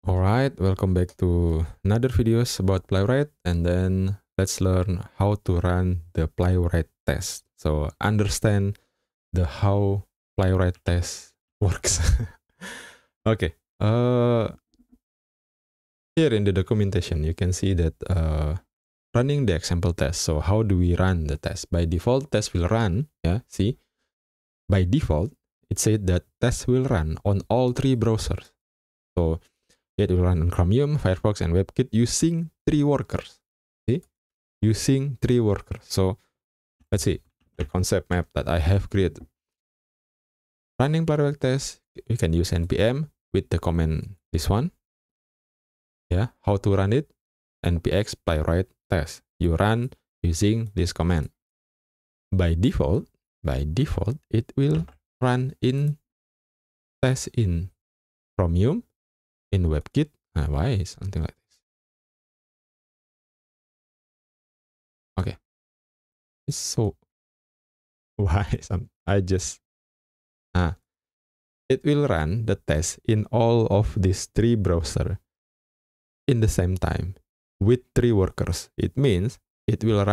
Alright, welcome back to another videos about Playwright, and then let's learn how to run the Playwright test. So understand the how Playwright test works. Okay, here in the documentation you can see that running the example test. So how do we run the test? By default, test will run. Yeah, see, by default it said that test will run on all three browsers. So it will run on Chromium, Firefox, and WebKit using three workers. See? Using three workers. So let's see the concept map that I have created. Running Playwright test, you can use npm with the command this one. Yeah, how to run it? npx playwright test. You run using this command. By default, it will run in test in Chromium, in WebKit. Why is something like this? Okay, it's so why I just it will run the test in all of these three browsers in the same time with three workers. It means it will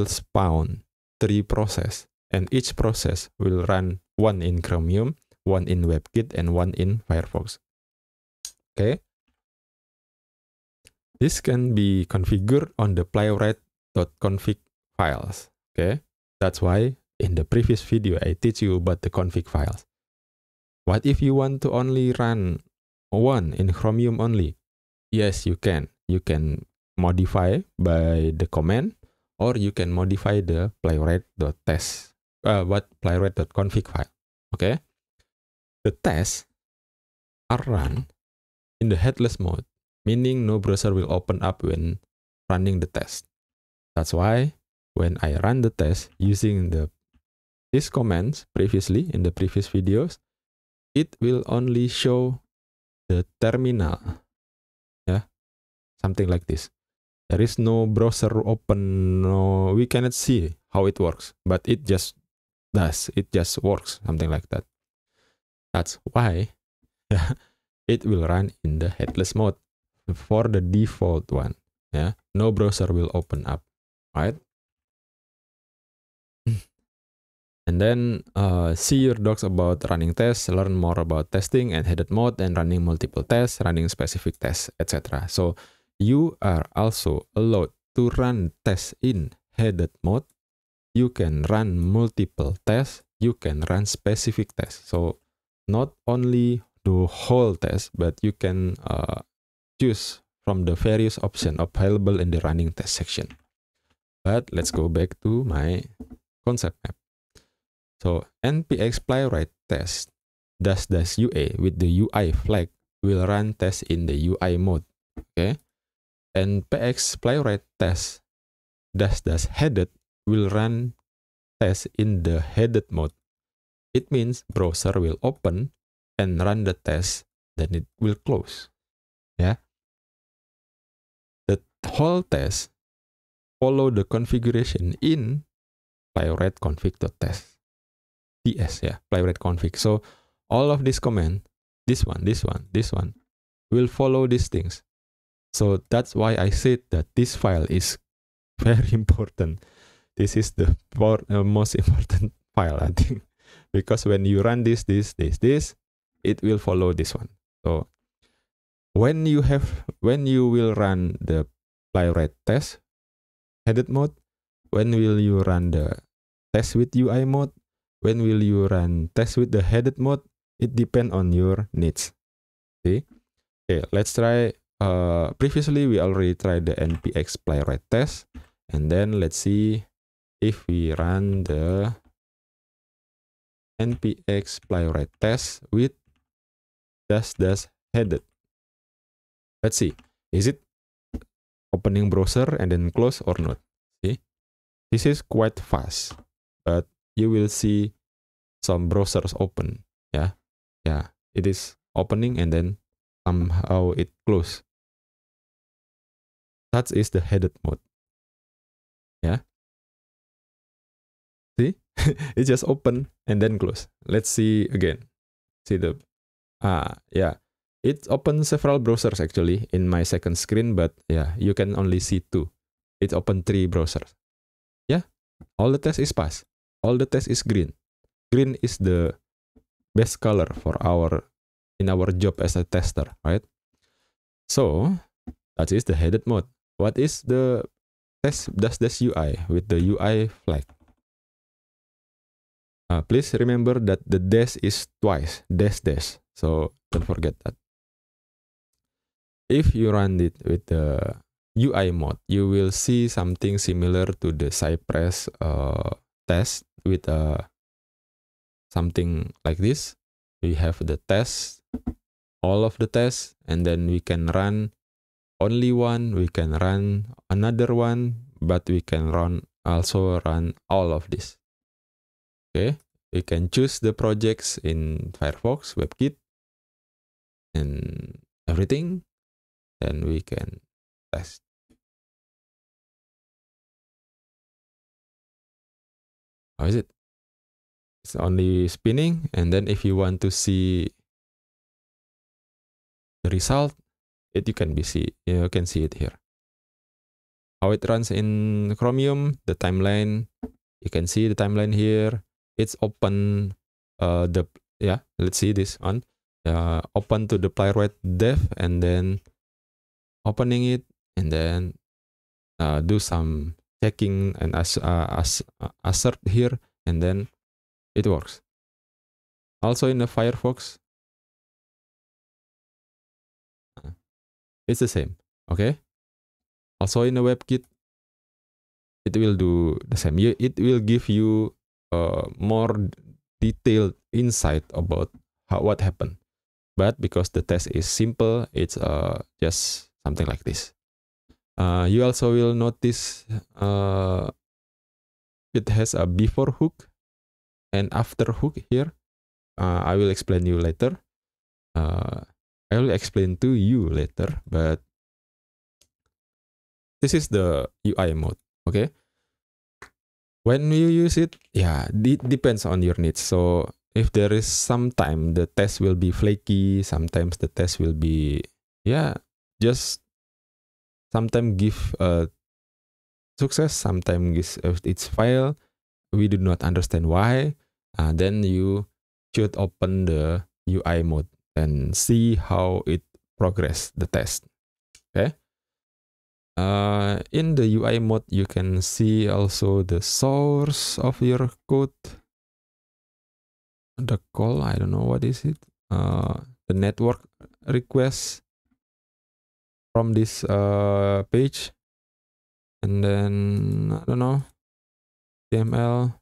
spawn three processes, and each process will run one in Chromium, one in WebKit, and one in Firefox. Okay. This can be configured on the playwright.config files. Okay. That's why in the previous video I teach you about the config files. What if you want to only run one in Chromium only? Yes, you can. You can modify by the command, or you can modify the playwright.test, playwright.config file. Okay. The tests are run in the headless mode, meaning no browser will open up when running the test. That's why when I run the test using these commands previously in the previous videos, it will only show the terminal. Yeah, something like this. There is no browser open, no, we cannot see how it works, but it just does, it just works, something like that. That's why it will run in the headless mode for the default one. Yeah, no browser will open up, right? And then see your docs about running tests, learn more about testing and headed mode, and running multiple tests, running specific tests, etc. So you are also allowed to run tests in headed mode. You can run multiple tests. You can run specific tests. So not only the whole test, but you can choose from the various options available in the running test section. But let's go back to my concept map. So npx playwright test --ua with the UI flag will run test in the UI mode. Okay. npx playwright test --headed will run test in the headed mode. It means browser will open and run the test, then it will close. Yeah. The whole test follow the configuration in playwright config.test. TS, yeah, playwright config. So all of this command, this one, will follow these things. So that's why I said that this file is very important. This is the most important file, I think, because when you run this, it will follow this one. So when you will run the playwright test headed mode, when will you run the test with UI mode, when will you run test with the headed mode, it depends on your needs. See? Okay, let's try. Previously, we already tried the npx playwright test, and then let's see if we run the npx playwright test with --headed. Let's see, is it opening browser and then close or not? See, this is quite fast, but you will see some browsers open. Yeah, it is opening and then somehow it close. That is the headed mode. Yeah, see, it just open and then close. Let's see again. See the yeah, It opens several browsers actually in my second screen, but yeah, you can only see 2. It opened 3 browsers. Yeah, all the test is pass. All the test is green. Green is the best color for in our job as a tester, right? So that is the headed mode. What is the test dash UI with the UI flag? Please remember that the dash is twice, dash. So don't forget that. If you run it with the UI mode, you will see something similar to the Cypress test with something like this. We have the test, all of the tests, and then we can run only one, we can run another one, but we can also run all of this. Okay, we can choose the projects in Firefox, WebKit, and everything. Then we can test. How is it? It's only spinning, and then if you want to see the result, you can see it here. How it runs in Chromium, the timeline, you can see the timeline here. It's open let's see this one. Open to the playwright dev, and then opening it, and then do some checking and assert here, and then it works. Also in the Firefox, it's the same. Okay. Also in the WebKit, it will do the same. It will give you more detailed insight about what happened. But because the test is simple, it's just something like this. You also will notice it has a before hook and after hook here. I will explain you later. I will explain to you later, but this is the UI mode, okay? When you use it, yeah, it depends on your needs. So if there is some time the test will be flaky, sometimes the test will be, just sometimes give success, sometimes it's fail. We do not understand why. Then you should open the UI mode and see how it progress the test. Okay. In the UI mode, you can see also the source of your code. The call, I don't know what is it. The network request from this page, and then I don't know, HTML,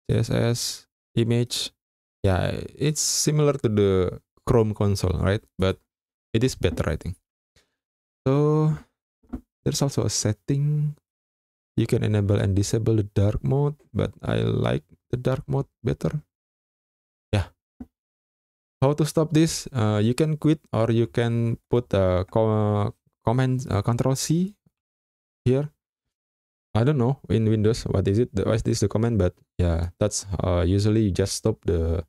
CSS, image. Yeah, it's similar to the Chrome console, right? But it is better, I think. So there's also a setting. You can enable and disable the dark mode, but I like the dark mode better. Yeah. How to stop this? You can quit, or you can put a command Control C here. I don't know in Windows what is it. What is the command? But yeah, that's usually you just stop the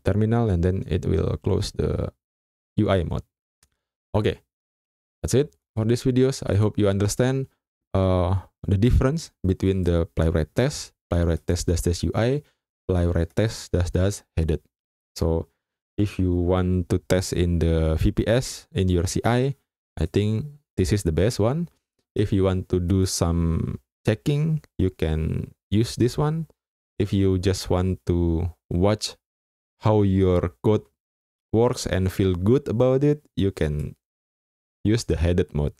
terminal, and then it will close the UI mode. Okay, that's it for these videos. I hope you understand the difference between the playwright test dash UI, playwright test dash headed. So if you want to test in the VPS in your CI, I think this is the best one. If you want to do some checking, you can use this one. If you just want to watch how your code works and feel good about it, you can use the headed mode.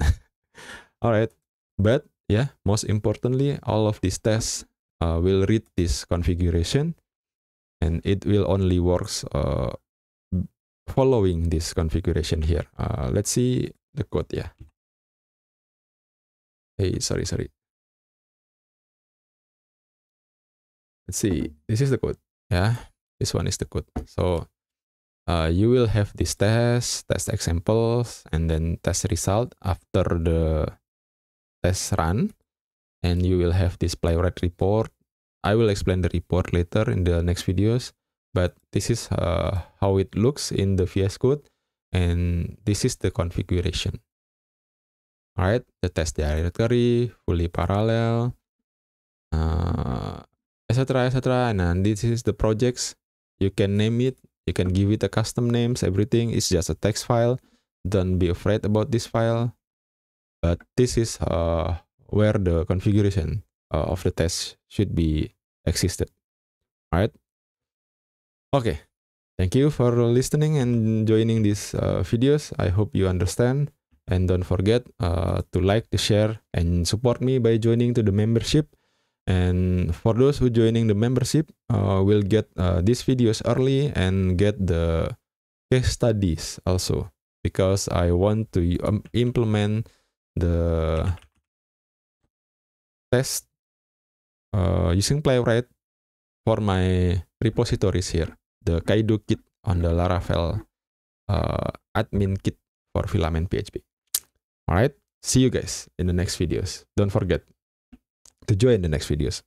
All right. But yeah, most importantly, all of these tests will read this configuration, and it will only works following this configuration here. Let's see the code. Yeah. Hey, sorry. Let's see. This is the code. Yeah, this one is the code. So you will have this test examples, and then test result after the test run, and you will have this playwright report. I will explain the report later in the next videos, but this is how it looks in the VS Code. and this is the configuration. All right, the test directory, fully parallel, etc., etc. And this is the projects. You can name it. You can give it a custom names. Everything is just a text file. Don't be afraid about this file. But this is where the configuration of the test should be existed. All right. Okay. Thank you for listening and joining these videos. I hope you understand. And don't forget to like, to share, and support me by joining to the membership. And for those who joining the membership, will get these videos early and get the case studies also, because I want to implement the test using Playwright for my repositories here, the Kaido kit on the Laravel admin kit for Filament PHP. All right, see you guys in the next videos. Don't forget to join the next videos.